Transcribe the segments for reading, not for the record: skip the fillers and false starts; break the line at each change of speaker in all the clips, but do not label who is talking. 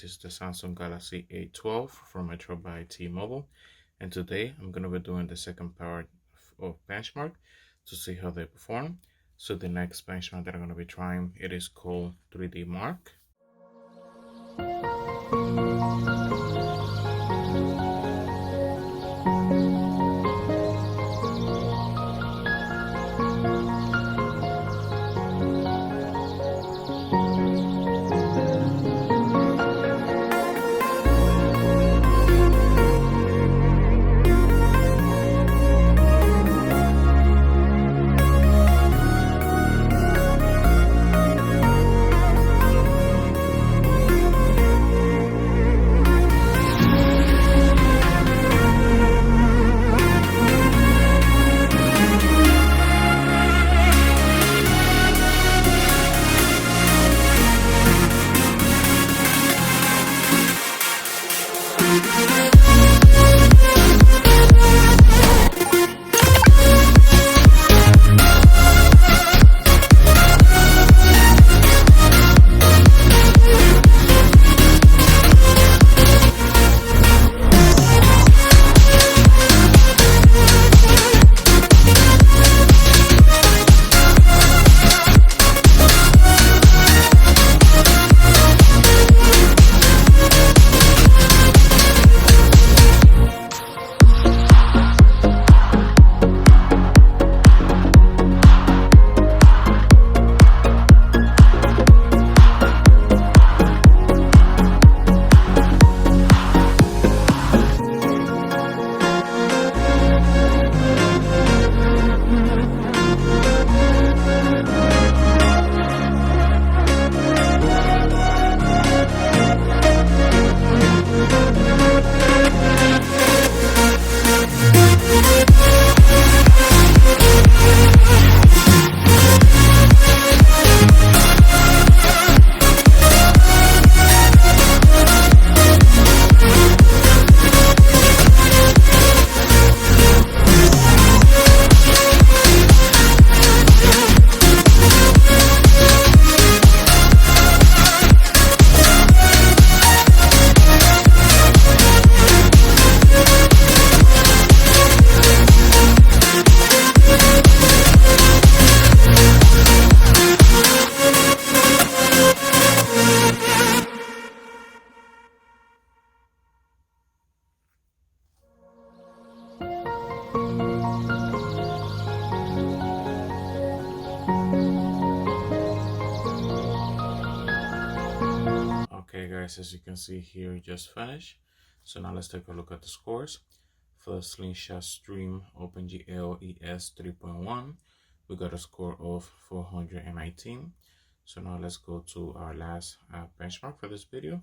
This is the Samsung Galaxy A12 from Metro by T-Mobile, and today I'm going to be doing the second part of BenchMark to see how they perform. So the next benchmark that I'm going to be trying, it is called 3D Mark. Okay guys, as you can see here, just finished. So now let's take a look at the scores. For the Slingshot Stream OpenGL ES 3.1, we got a score of 419. So now let's go to our last benchmark for this video.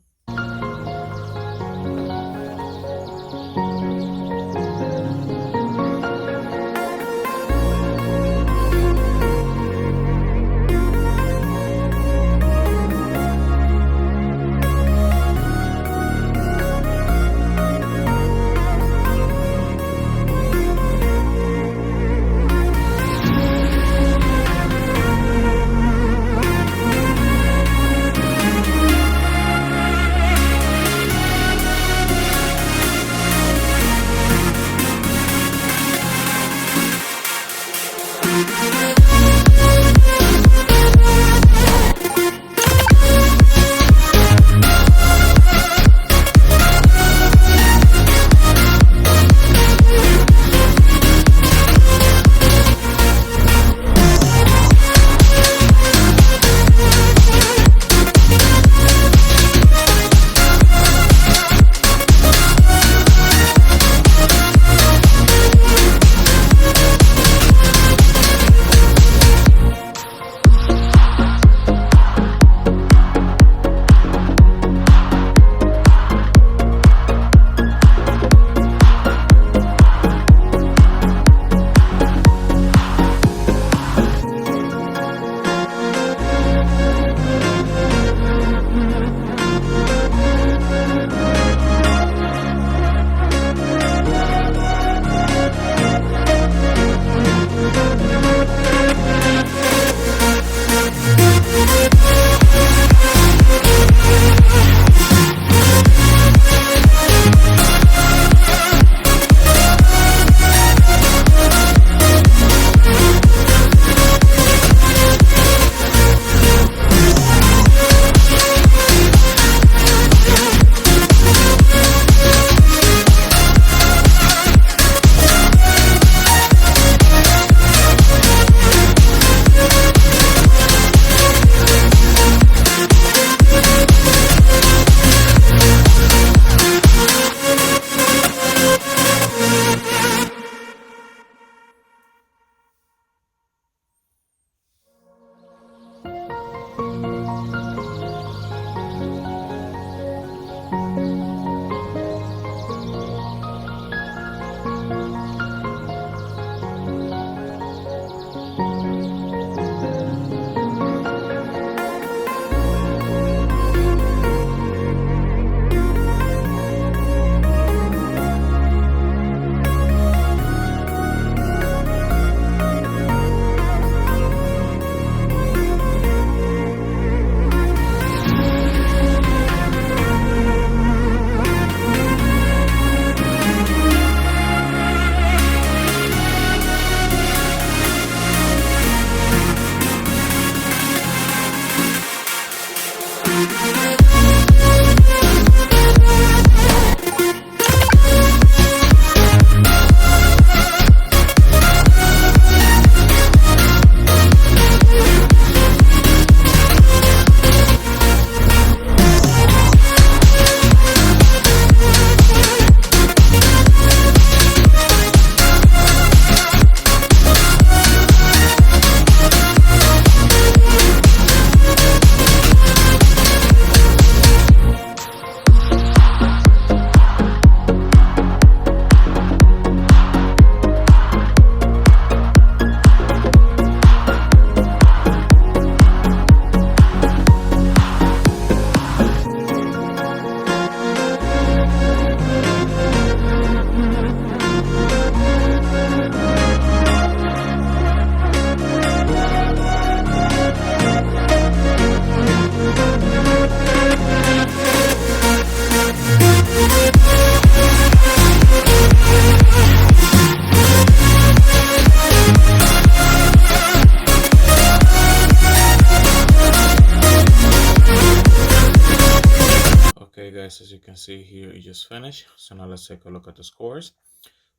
guys, as you can see here, it just finished. So now let's take a look at the scores.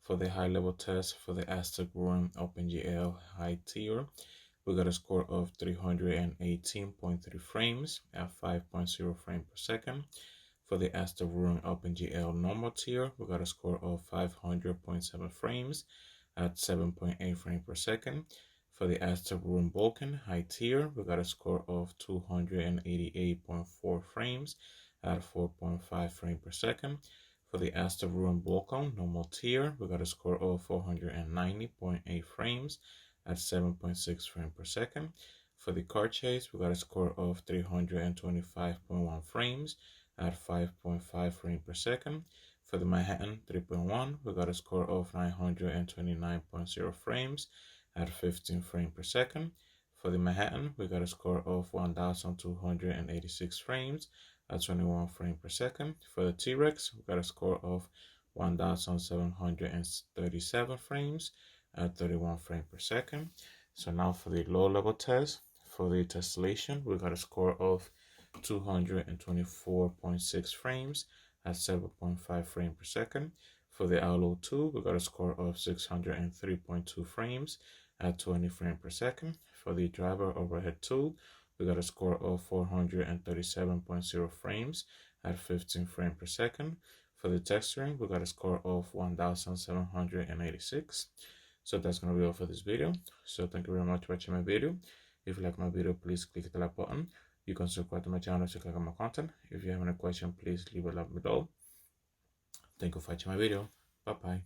For the high level test for the Aztec Room OpenGL high tier, we got a score of 318.3 frames at 5.0 frames per second. For the Aztec Room OpenGL normal tier, we got a score of 500.7 frames at 7.8 frames per second. For the Aztec Room Vulcan high tier, we got a score of 288.4 frames at 4.5 frames per second. For the Aztec Room Vulcan normal tier, we got a score of 490.8 frames at 7.6 frames per second. For the Car Chase, we got a score of 325.1 frames at 5.5 frames per second. For the Manhattan 3.1, we got a score of 929.0 frames at 15 frames per second. For the Manhattan, we got a score of 1,286 frames at 21 frames per second. For the T-Rex, we got a score of 1,737 frames at 31 frames per second. So now for the low level test, for the tessellation, we got a score of 224.6 frames at 7.5 frames per second. For the Allo 2, we got a score of 603.2 frames at 20 frames per second. For the driver overhead tool, we got a score of 437.0 frames at 15 frames per second. For the texturing, we got a score of 1,786. So that's going to be all for this video. So thank you very much for watching my video. If you like my video, please click the like button. You can subscribe to my channel to click on my content. If you have any question, please leave a like below. Thank you for watching my video. Bye bye.